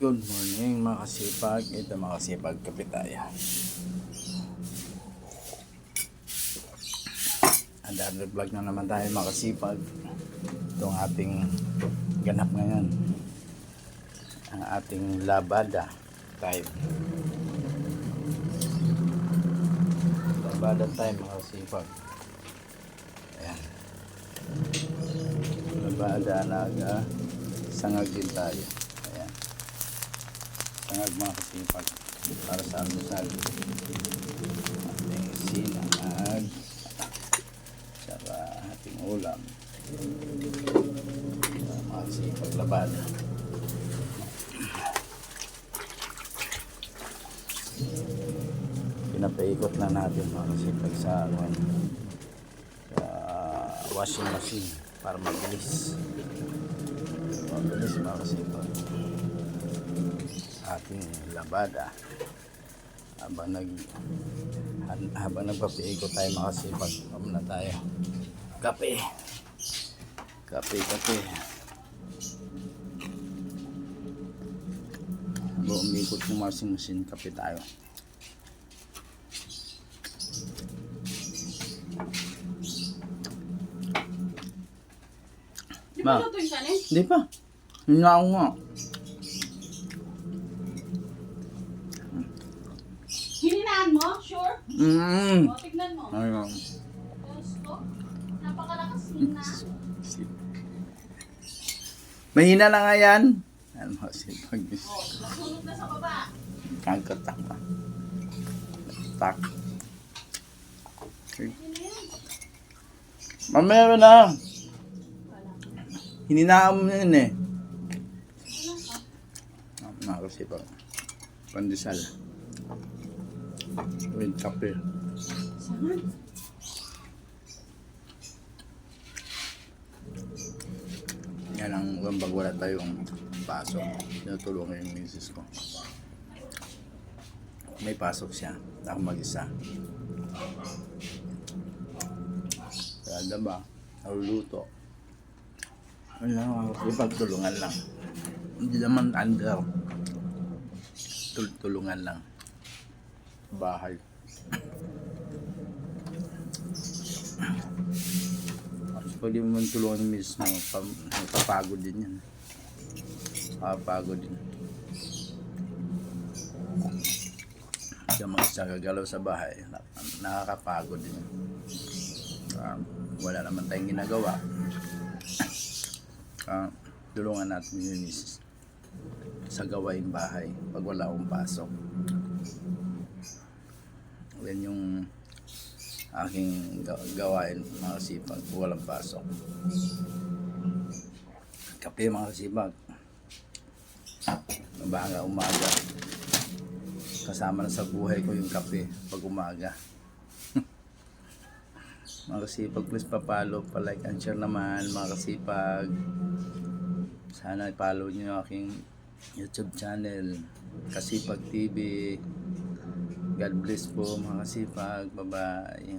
Good morning mga kasipag. Ito mga kasipag, kape tayo. Another vlog na naman tayo mga kasipag. Itong ating ganap ngayon. Ang ating labada time. Labada time mga kasipag. Ayan. Labada naga. Sangag din tayo. Ayan. Sangag mga kasipag. Para sa almusal. Ating sinangag. Saka ating ulam. Mga kasipag labada. Pinapaikot na natin mga kasipag sa washing machine para mabilis mga kasipag ating labada habang nagpapaikot tayo mga kasipag. Muna tayo kape habang umikot ng washing machine, kape tayo. Di ba luto yung kanin? Hindi pa. Hindi nga ako nga. Hininaan mo? Sure? O, tignan mo. Ayun. Gusto? Napakalakas hina. Mahina na nga yan. Ano kasi pag O, nasunog na sa baba. kagkatak na. Tak. Okay. Yun na yan. Mamaya na. Hininaan mo yun eh. Kasi pag pandesal. With kape. Saan? Yan ang pag wala tayong pasok. Tinutulungan yung misis ko. May pasok siya. Ako mag-isa. Kaya ba? Naluluto. Ano, ipagtulungan lang. Hindi naman under. Tulungan lang. Bahay. Pag di mo tulungan yung misis mo, napapagod din yan. Napapagod din. Kaya mag-isa gagalaw sa bahay, nakakapagod din. Wala naman tayong ginagawa. Tulungan natin yung misis sa gawain bahay pag wala akong pasok. Yan yung aking gawain mga kasipag pag walang pasok. Kape mga kasipag, mabaga umaga, kasama na sa buhay ko yung kape pag umaga. Mga kasipag, please pa-follow, pa-like and share naman mga kasipag. Sana i-follow nyo yung aking YouTube channel, Kasipag TV. God bless po mga kasipag. Bye-bye.